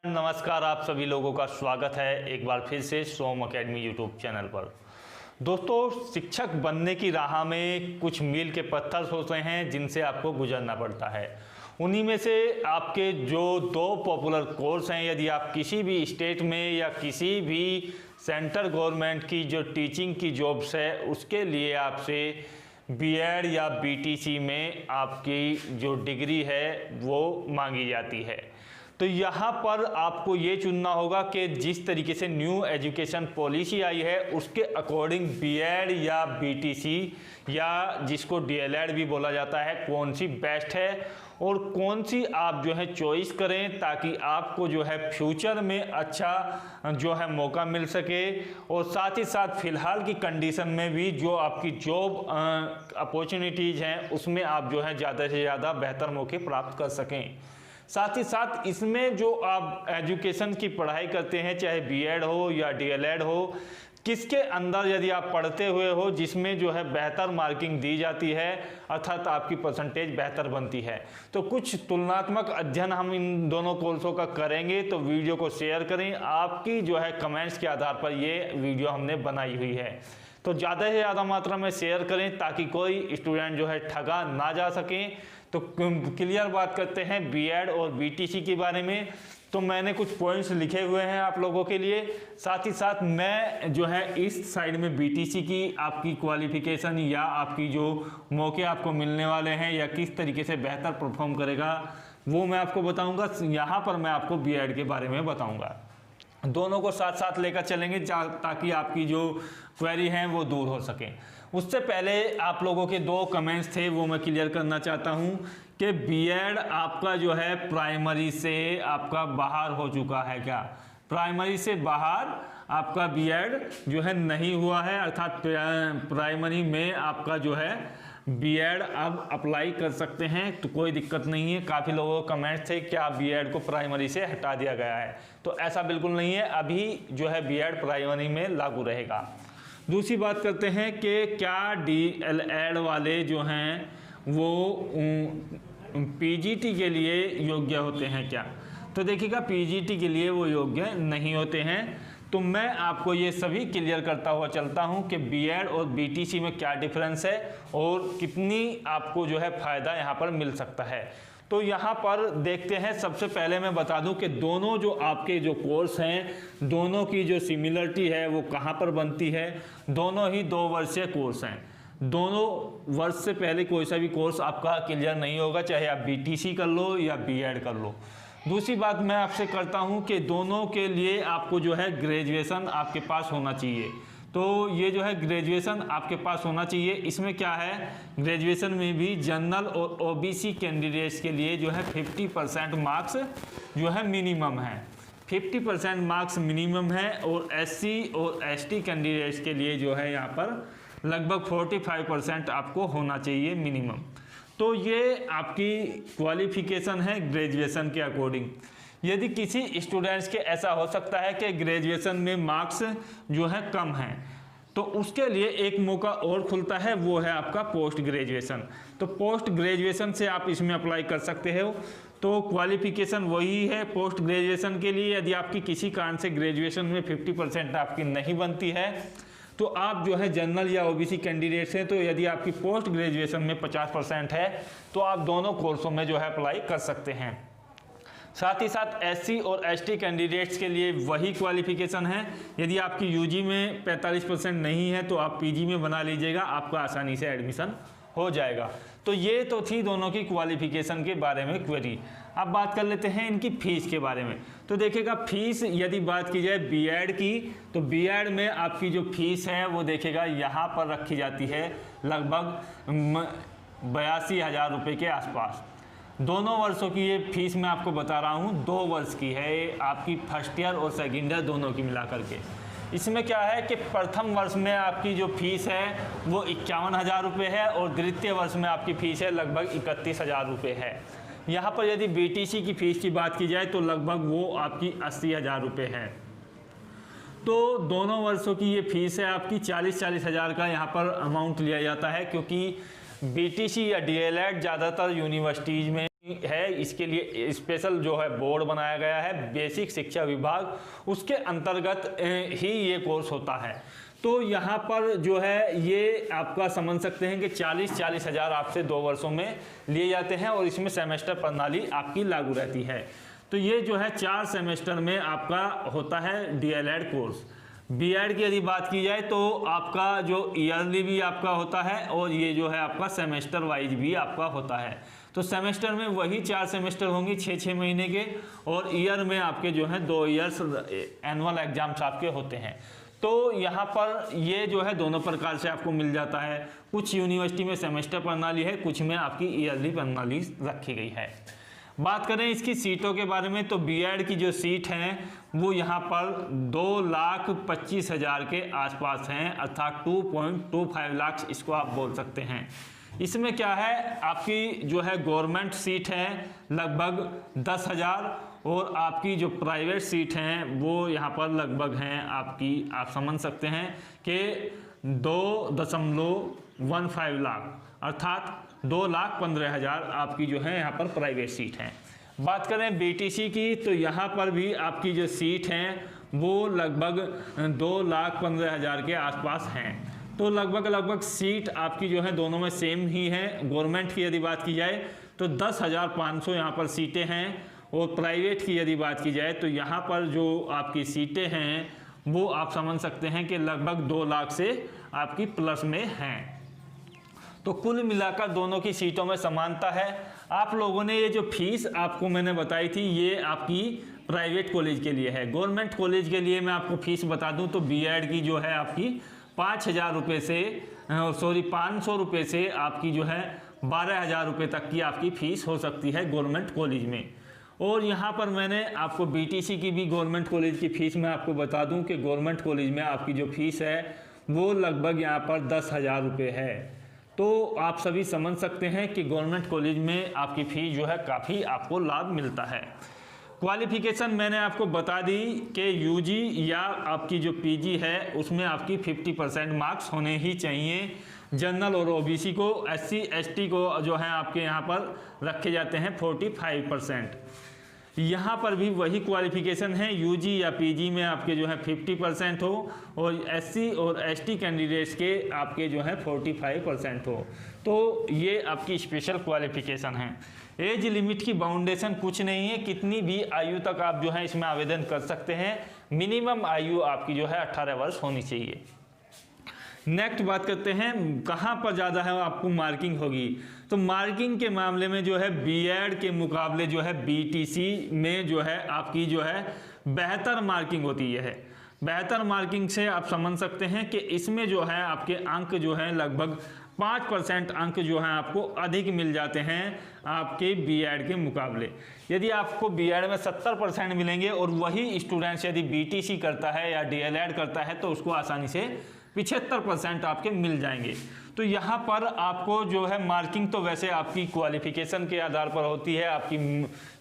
नमस्कार, आप सभी लोगों का स्वागत है एक बार फिर से सोम एकेडमी यूट्यूब चैनल पर। दोस्तों, शिक्षक बनने की राह में कुछ मील के पत्थर होते हैं जिनसे आपको गुजरना पड़ता है। उन्हीं में से आपके जो दो पॉपुलर कोर्स हैं, यदि आप किसी भी स्टेट में या किसी भी सेंट्रल गवर्नमेंट की जो टीचिंग की जॉब्स है उसके लिए आपसे बीएड या बीटीसी में आपकी जो डिग्री है वो मांगी जाती है। तो यहाँ पर आपको ये चुनना होगा कि जिस तरीके से न्यू एजुकेशन पॉलिसी आई है उसके अकॉर्डिंग बीएड या बीटीसी या जिसको डीएलएड भी बोला जाता है, कौन सी बेस्ट है और कौन सी आप जो है चॉइस करें ताकि आपको जो है फ्यूचर में अच्छा जो है मौका मिल सके और साथ ही साथ फ़िलहाल की कंडीशन में भी जो आपकी जॉब अपॉर्चुनिटीज़ हैं उसमें आप जो है ज़्यादा से ज़्यादा बेहतर मौके प्राप्त कर सकें। साथ ही साथ इसमें जो आप एजुकेशन की पढ़ाई करते हैं, चाहे बीएड हो या डीएलएड हो, किसके अंदर यदि आप पढ़ते हुए हो जिसमें जो है बेहतर मार्किंग दी जाती है अर्थात आपकी परसेंटेज बेहतर बनती है। तो कुछ तुलनात्मक अध्ययन हम इन दोनों कोर्सों का करेंगे, तो वीडियो को शेयर करें। आपकी जो है कमेंट्स के आधार पर ये वीडियो हमने बनाई हुई है, तो ज़्यादा से ज़्यादा मात्रा में शेयर करें ताकि कोई स्टूडेंट जो है ठगा ना जा सके। तो क्लियर बात करते हैं बीएड और बीटीसी के बारे में। तो मैंने कुछ पॉइंट्स लिखे हुए हैं आप लोगों के लिए। साथ ही साथ मैं जो है इस साइड में बीटीसी की आपकी क्वालिफिकेशन या आपकी जो मौके आपको मिलने वाले हैं या किस तरीके से बेहतर परफॉर्म करेगा वो मैं आपको बताऊंगा। यहाँ पर मैं आपको बीएड के बारे में बताऊंगा। दोनों को साथ साथ लेकर चलेंगे ताकि आपकी जो क्वेरी हैं वो दूर हो सके। उससे पहले आप लोगों के दो कमेंट्स थे वो मैं क्लियर करना चाहता हूं कि बीएड आपका जो है प्राइमरी से आपका बाहर हो चुका है क्या? प्राइमरी से बाहर आपका बीएड जो है नहीं हुआ है, अर्थात प्राइमरी में आपका जो है बीएड अब अप्लाई कर सकते हैं, तो कोई दिक्कत नहीं है। काफ़ी लोगों के कमेंट्स थे क्या बीएड को प्राइमरी से हटा दिया गया है, तो ऐसा बिल्कुल नहीं है। अभी जो है बीएड प्राइमरी में लागू रहेगा। दूसरी बात करते हैं कि क्या डीएलएड वाले जो हैं वो पीजीटी के लिए योग्य होते हैं क्या? तो देखिएगा, पीजीटी के लिए वो योग्य नहीं होते हैं। तो मैं आपको ये सभी क्लियर करता हुआ चलता हूँ कि बीएड और बीटीसी में क्या डिफरेंस है और कितनी आपको जो है फ़ायदा यहाँ पर मिल सकता है। तो यहाँ पर देखते हैं। सबसे पहले मैं बता दूं कि दोनों जो आपके जो कोर्स हैं दोनों की जो सिमिलरिटी है वो कहाँ पर बनती है। दोनों ही 2 वर्षीय कोर्स हैं। दोनों वर्ष से पहले कोई सा भी कोर्स आपका क्लियर नहीं होगा, चाहे आप बीटीसी कर लो या बीएड कर लो। दूसरी बात मैं आपसे करता हूं कि दोनों के लिए आपको जो है ग्रेजुएशन आपके पास होना चाहिए। तो ये जो है ग्रेजुएशन आपके पास होना चाहिए। इसमें क्या है, ग्रेजुएशन में भी जनरल और ओबीसी कैंडिडेट्स के लिए जो है 50% मार्क्स जो है मिनिमम है। 50% मार्क्स मिनिमम है और एससी और एसटी कैंडिडेट्स के लिए जो है यहाँ पर लगभग 45% आपको होना चाहिए मिनिमम। तो ये आपकी क्वालिफिकेशन है ग्रेजुएशन के अकॉर्डिंग। यदि किसी स्टूडेंट्स के ऐसा हो सकता है कि ग्रेजुएशन में मार्क्स जो है कम हैं, तो उसके लिए एक मौका और खुलता है, वो है आपका पोस्ट ग्रेजुएशन। तो पोस्ट ग्रेजुएशन से आप इसमें अप्लाई कर सकते हो। तो क्वालिफिकेशन वही है पोस्ट ग्रेजुएशन के लिए। यदि आपकी किसी कारण से ग्रेजुएशन में 50% आपकी नहीं बनती है तो आप जो है जनरल या ओबीसी कैंडिडेट्स हैं, तो यदि आपकी पोस्ट ग्रेजुएशन में 50% है तो आप दोनों कोर्सों में जो है अप्लाई कर सकते हैं। साथ ही साथ एससी और एसटी कैंडिडेट्स के लिए वही क्वालिफिकेशन है। यदि आपकी यूजी में 45% नहीं है तो आप पीजी में बना लीजिएगा, आपका आसानी से एडमिशन हो जाएगा। तो ये तो थी दोनों की क्वालिफिकेशन के बारे में क्वेरी। अब बात कर लेते हैं इनकी फ़ीस के बारे में। तो देखिएगा, फ़ीस यदि बात की जाए बीएड की, तो बीएड में आपकी जो फ़ीस है वो देखिएगा यहाँ पर रखी जाती है लगभग 82,000 रुपये के आसपास। दोनों वर्षों की ये फीस मैं आपको बता रहा हूँ, 2 वर्ष की है आपकी, फर्स्ट ईयर और सेकेंड ईयर दोनों की मिला करके। इसमें क्या है कि प्रथम वर्ष में आपकी जो फीस है वो 51,000 रुपये है और द्वितीय वर्ष में आपकी फ़ीस है लगभग 31,000 रुपये है। यहाँ पर यदि बीटीसी की फ़ीस की बात की जाए तो लगभग वो आपकी 80,000 रुपये है। तो दोनों वर्षों की ये फीस है आपकी 40-40 हज़ार का यहाँ पर अमाउंट लिया जाता है, क्योंकि बीटीसी या डीएलएड ज़्यादातर यूनिवर्सिटीज़ में है, इसके लिए स्पेशल जो है बोर्ड बनाया गया है, बेसिक शिक्षा विभाग, उसके अंतर्गत ही ये कोर्स होता है। तो यहाँ पर जो है ये आपका समझ सकते हैं कि 40 हज़ार आपसे 2 वर्षों में लिए जाते हैं और इसमें सेमेस्टर प्रणाली आपकी लागू रहती है। तो ये जो है 4 सेमेस्टर में आपका होता है डीएलएड कोर्स। बीएड की यदि बात की जाए तो आपका जो ईयरली भी आपका होता है और ये जो है आपका सेमेस्टर वाइज भी आपका होता है। तो सेमेस्टर में वही 4 सेमेस्टर होंगी 6 महीने के, और ईयर में आपके जो है 2 ईयर्स एनुअल एग्जाम्स आपके होते हैं। तो यहाँ पर ये जो है दोनों प्रकार से आपको मिल जाता है। कुछ यूनिवर्सिटी में सेमेस्टर प्रणाली है, कुछ में आपकी ईयरली प्रणाली रखी गई है। बात करें इसकी सीटों के बारे में तो बीएड की जो सीट हैं वो यहाँ पर 2,25,000 के आसपास हैं, अर्थात 2.25 लाख इसको आप बोल सकते हैं। इसमें क्या है, आपकी जो है गवर्नमेंट सीट है लगभग 10,000 और आपकी जो प्राइवेट सीट हैं वो यहाँ पर लगभग हैं आपकी, आप समझ सकते हैं कि 2.15 लाख, अर्थात 2,15,000 आपकी जो है यहाँ पर प्राइवेट सीट हैं। बात करें बीटीसी की तो यहाँ पर भी आपकी जो सीट हैं वो लगभग 2,15,000 के आसपास हैं। तो लगभग सीट आपकी जो है दोनों में सेम ही है। गवर्नमेंट की यदि बात की जाए तो 10,500 यहाँ पर सीटें हैं और प्राइवेट की यदि बात की जाए तो यहाँ पर जो आपकी सीटें हैं वो आप समझ सकते हैं कि लगभग 2 लाख से आपकी प्लस में हैं। तो कुल मिलाकर दोनों की सीटों में समानता है। आप लोगों ने ये जो फीस आपको मैंने बताई थी ये आपकी प्राइवेट कॉलेज के लिए है। गवर्नमेंट कॉलेज के लिए मैं आपको फीस बता दूं तो बीएड की जो है आपकी 5,000 रुपये से 500 रुपये से आपकी जो है 12,000 रुपये तक की आपकी फ़ीस हो सकती है गवर्नमेंट कॉलेज में। और यहाँ पर मैंने आपको बीटीसी की भी गवर्नमेंट कॉलेज की फ़ीस मैं आपको बता दूं कि गवर्नमेंट कॉलेज में आपकी जो फ़ीस है वो लगभग यहाँ पर 10,000 रुपये है। तो आप सभी समझ सकते हैं कि गवर्नमेंट कॉलेज में आपकी फ़ीस जो है काफ़ी आपको लाभ मिलता है। क्वालिफ़िकेशन मैंने आपको बता दी कि यूजी या आपकी जो पीजी है उसमें आपकी 50% मार्क्स होने ही चाहिए। जनरल और ओबीसी को, एससी एसटी को जो है आपके यहाँ पर रखे जाते हैं 45%। यहाँ पर भी वही क्वालिफ़िकेशन है, यूजी या पीजी में आपके जो है 50% हो और एससी और एसटी कैंडिडेट्स के आपके जो है 45% हो। तो ये आपकी स्पेशल क्वालिफ़िकेशन है। एज लिमिट की बाउंडेशन कुछ नहीं है, कितनी भी आयु तक आप जो है इसमें आवेदन कर सकते हैं। मिनिमम आयु आपकी जो है 18 वर्ष होनी चाहिए। नेक्स्ट बात करते हैं कहाँ पर ज़्यादा है आपको मार्किंग होगी। तो मार्किंग के मामले में जो है बीएड के मुकाबले जो है बीटीसी में जो है आपकी जो है बेहतर मार्किंग होती है। बेहतर मार्किंग से आप समझ सकते हैं कि इसमें जो है आपके अंक जो है लगभग 5% अंक जो हैं आपको अधिक मिल जाते हैं आपके बीएड के मुकाबले। यदि आपको बीएड में 70% मिलेंगे और वही स्टूडेंट्स यदि बीटीसी करता है या डीएलएड करता है तो उसको आसानी से 75% आपके मिल जाएंगे। तो यहाँ पर आपको जो है मार्किंग तो वैसे आपकी क्वालिफिकेशन के आधार पर होती है, आपकी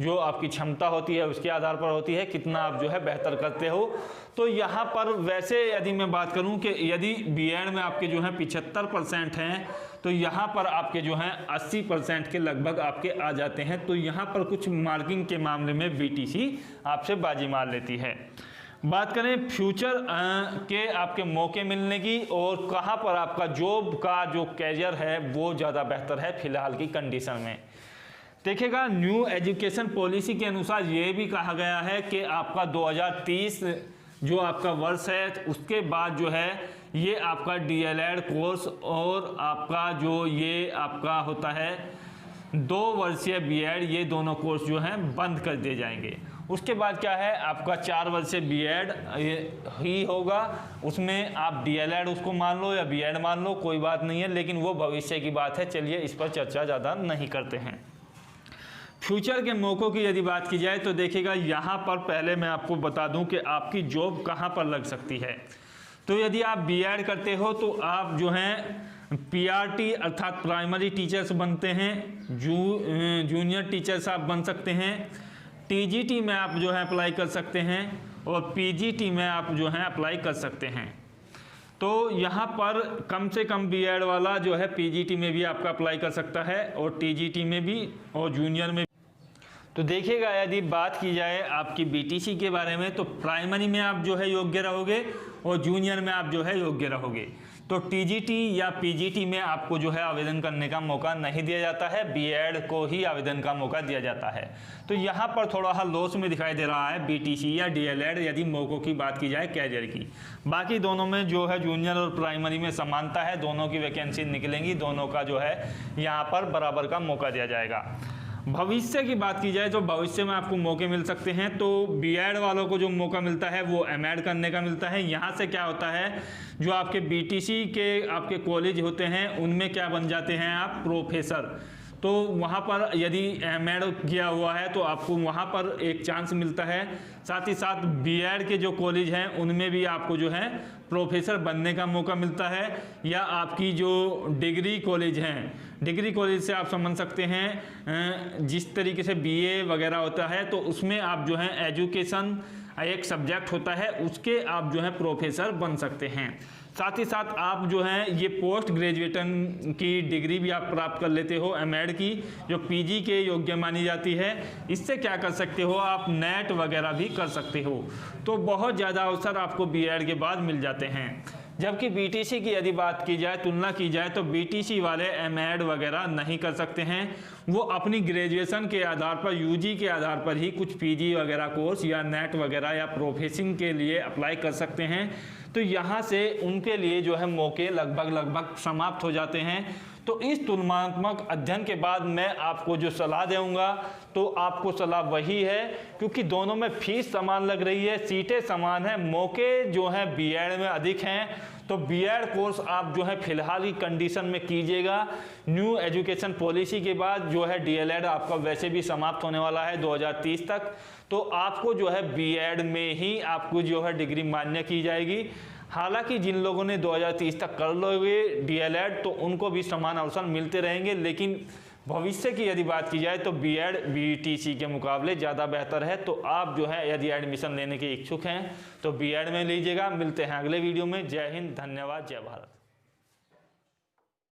जो आपकी क्षमता होती है उसके आधार पर होती है, कितना आप जो है बेहतर करते हो। तो यहाँ पर वैसे यदि मैं बात करूँ कि यदि बीएड में आपके जो है 75% हैं तो यहाँ पर आपके जो हैं 80% के लगभग आपके आ जाते हैं। तो यहाँ पर कुछ मार्किंग के मामले में बीटीसी आपसे बाजी मार लेती है। बात करें फ्यूचर के आपके मौके मिलने की और कहाँ पर आपका जॉब का जो कैरियर है वो ज़्यादा बेहतर है फिलहाल की कंडीशन में। देखिएगा न्यू एजुकेशन पॉलिसी के अनुसार ये भी कहा गया है कि आपका 2030 जो आपका वर्ष है उसके बाद जो है ये आपका डीएलएड कोर्स और आपका जो ये आपका होता है 2 वर्षीय बीएड, ये दोनों कोर्स जो हैं बंद कर दिए जाएंगे। उसके बाद क्या है आपका 4 वर्षीय बीएड ही होगा, उसमें आप डीएलएड उसको मान लो या बीएड मान लो कोई बात नहीं है, लेकिन वो भविष्य की बात है, चलिए इस पर चर्चा ज़्यादा नहीं करते हैं। फ्यूचर के मौक़ों की यदि बात की जाए तो देखिएगा यहाँ पर पहले मैं आपको बता दूं कि आपकी जॉब कहाँ पर लग सकती है। तो यदि आप बीएड करते हो तो आप जो हैं पीआरटी अर्थात प्राइमरी टीचर्स बनते हैं, जूनियर टीचर्स आप बन सकते हैं, टीजीटी में आप जो है अप्लाई कर सकते हैं और पीजीटी में आप जो है अप्लाई कर सकते हैं। तो यहाँ पर कम से कम बीएड वाला जो है पीजीटी में भी आपका अप्लाई कर सकता है और टीजीटी में भी और जूनियर में। तो देखिएगा, यदि बात की जाए आपकी बीटीसी के बारे में, तो प्राइमरी में आप जो है योग्य रहोगे और जूनियर में आप जो है योग्य रहोगे। तो टीजीटी या पीजीटी में आपको जो है आवेदन करने का मौका नहीं दिया जाता है, बीएड को ही आवेदन का मौका दिया जाता है। तो यहाँ पर थोड़ा सा लॉस में दिखाई दे रहा है बीटीसी या डीएलएड यदि मौकों की बात की जाए कैरियर की। बाकी दोनों में जो है जूनियर और प्राइमरी में समानता है, दोनों की वैकेंसी निकलेंगी, दोनों का जो है यहाँ पर बराबर का मौका दिया जाएगा। भविष्य की बात की जाए तो भविष्य में आपको मौके मिल सकते हैं। तो बीएड वालों को जो मौका मिलता है वो एमएड करने का मिलता है। यहाँ से क्या होता है, जो आपके बीटीसी के आपके कॉलेज होते हैं उनमें क्या बन जाते हैं आप, प्रोफेसर। तो वहाँ पर यदि एमएड किया हुआ है तो आपको वहाँ पर एक चांस मिलता है। साथ ही साथ बीएड के जो कॉलेज हैं उनमें भी आपको जो है प्रोफेसर बनने का मौका मिलता है। या आपकी जो डिग्री कॉलेज हैं, डिग्री कॉलेज से आप समझ सकते हैं जिस तरीके से बीए वगैरह होता है, तो उसमें आप जो है एजुकेशन एक सब्जेक्ट होता है, उसके आप जो है प्रोफेसर बन सकते हैं। साथ ही साथ आप जो है ये पोस्ट ग्रेजुएशन की डिग्री भी आप प्राप्त कर लेते हो, एमएड की, जो पीजी के योग्य मानी जाती है। इससे क्या कर सकते हो आप, नेट वगैरह भी कर सकते हो। तो बहुत ज़्यादा अवसर आपको बीएड के बाद मिल जाते हैं। जबकि बीटीसी की यदि बात की जाए, तुलना की जाए, तो बीटीसी वाले एमएड वगैरह नहीं कर सकते हैं। वो अपनी ग्रेजुएशन के आधार पर, यूजी के आधार पर ही कुछ पीजी वगैरह कोर्स या नेट वगैरह या प्रोफेसिंग के लिए अप्लाई कर सकते हैं। तो यहाँ से उनके लिए जो है मौके लगभग समाप्त हो जाते हैं। तो इस तुलनात्मक अध्ययन के बाद मैं आपको जो सलाह दूंगा, तो आपको सलाह वही है, क्योंकि दोनों में फीस समान लग रही है, सीटें समान है, मौके जो हैं बीएड में अधिक हैं। तो बीएड कोर्स आप जो है फिलहाल की कंडीशन में कीजिएगा। न्यू एजुकेशन पॉलिसी के बाद जो है डीएलएड आपका वैसे भी समाप्त होने वाला है 2030 तक। तो आपको जो है बीएड में ही आपको जो है डिग्री मान्य की जाएगी। हालांकि जिन लोगों ने 2030 तक कर लोगे डीएलएड, तो उनको भी समान अवसर मिलते रहेंगे। लेकिन भविष्य की यदि बात की जाए तो बीएड बीटीसी के मुकाबले ज़्यादा बेहतर है। तो आप जो है यदि एडमिशन लेने के इच्छुक हैं तो बीएड में लीजिएगा। मिलते हैं अगले वीडियो में। जय हिंद, धन्यवाद, जय भारत।